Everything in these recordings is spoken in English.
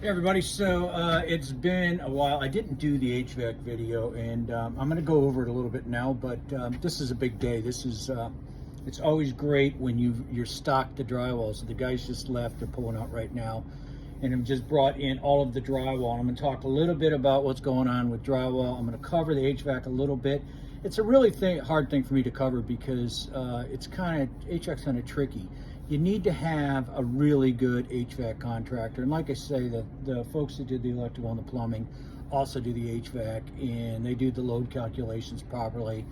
Hey everybody, so it's been a while. I didn't do the HVAC video, and I'm going to go over it a little bit now, but this is a big day. This is, it's always great when you're stocked the drywall. So the guys just left, they're pulling out right now, and I've just brought in all of the drywall. I'm going to talk a little bit about what's going on with drywall. I'm going to cover the HVAC a little bit. It's a really hard thing for me to cover because HVAC's kind of tricky. You need to have a really good HVAC contractor. And like I say, the folks that did the electrical and the plumbing also do the HVAC, and they do the load calculations properly.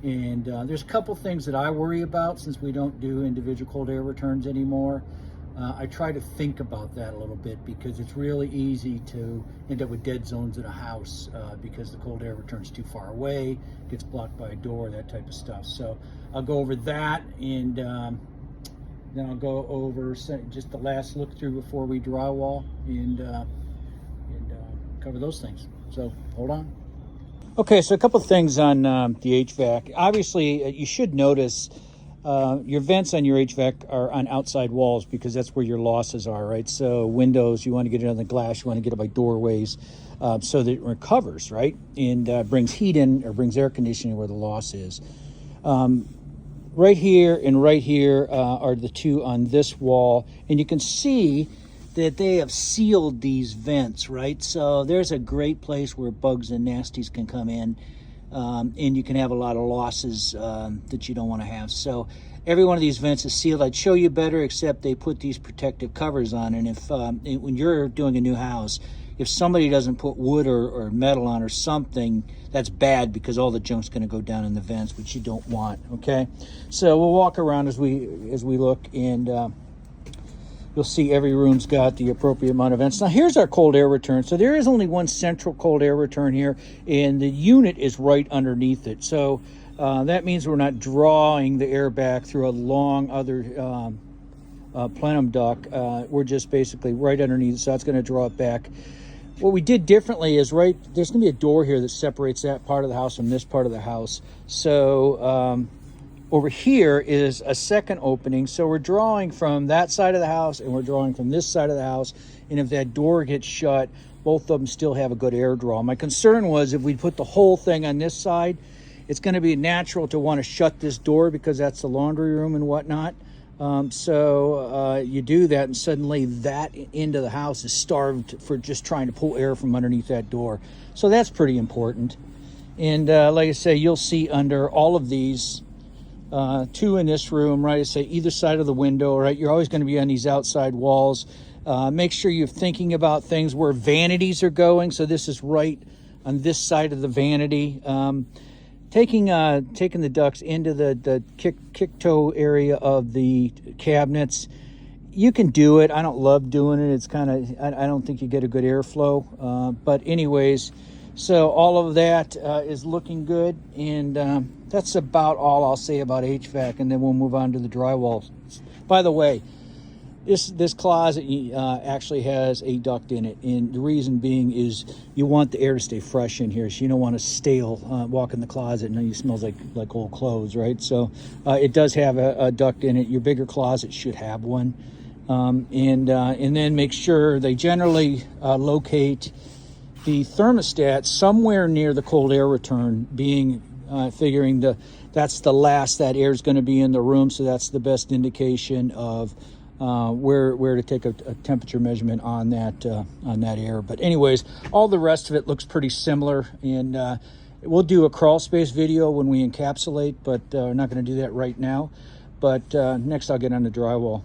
And there's a couple things that I worry about since we don't do individual cold air returns anymore. I try to think about that a little bit because it's really easy to end up with dead zones in a house because the cold air return's too far away, gets blocked by a door, that type of stuff. So I'll go over that, and then I'll go over just the last look through before we drywall and cover those things. So hold on. Okay, so a couple things on the HVAC. Obviously, you should notice your vents on your HVAC are on outside walls because that's where your losses are, right? So windows, you want to get it on the glass, you want to get it by doorways so that it recovers, right? And brings heat in or brings air conditioning where the loss is. Right here and right here are the two on this wall, and you can see that they have sealed these vents, right? So there's a great place where bugs and nasties can come in, and you can have a lot of losses that you don't want to have. So every one of these vents is sealed. I'd show you better, except they put these protective covers on, and if when you're doing a new house, if somebody doesn't put wood or metal on or something, that's bad because all the junk's going to go down in the vents, which you don't want. Okay, so we'll walk around as we look, and you'll see every room's got the appropriate amount of vents. Now here's our cold air return. So there is only one central cold air return here, and the unit is right underneath it. So that means we're not drawing the air back through a long other plenum duct. We're just basically right underneath it, so that's going to draw it back. What we did differently is there's going to be a door here that separates that part of the house from this part of the house. So over here is a second opening. So we're drawing from that side of the house and we're drawing from this side of the house. And if that door gets shut, both of them still have a good air draw. My concern was if we put the whole thing on this side, it's going to be natural to want to shut this door because that's the laundry room and whatnot. So you do that, and suddenly that end of the house is starved for just trying to pull air from underneath that door. So that's pretty important. And like I say, you'll see under all of these, two in this room, right? I say either side of the window, right? You're always going to be on these outside walls. Make sure you're thinking about things where vanities are going. So this is right on this side of the vanity. Taking the ducts into the kick toe area of the cabinets, you can do it. I don't love doing it. It's kind of, I don't think you get a good airflow. But anyways, so all of that is looking good, and that's about all I'll say about HVAC, and then we'll move on to the drywall. By the way, this closet actually has a duct in it, and the reason being is you want the air to stay fresh in here, so you don't want to stale walk in the closet and then it smells like old clothes, right? So it does have a duct in it. Your bigger closet should have one, and then make sure they generally locate the thermostat somewhere near the cold air return, being figuring that's the last that air is going to be in the room, so that's the best indication of where to take a temperature measurement on that air. But anyways, all the rest of it looks pretty similar, and we'll do a crawl space video when we encapsulate, but we're not going to do that right now. But next I'll get on the drywall.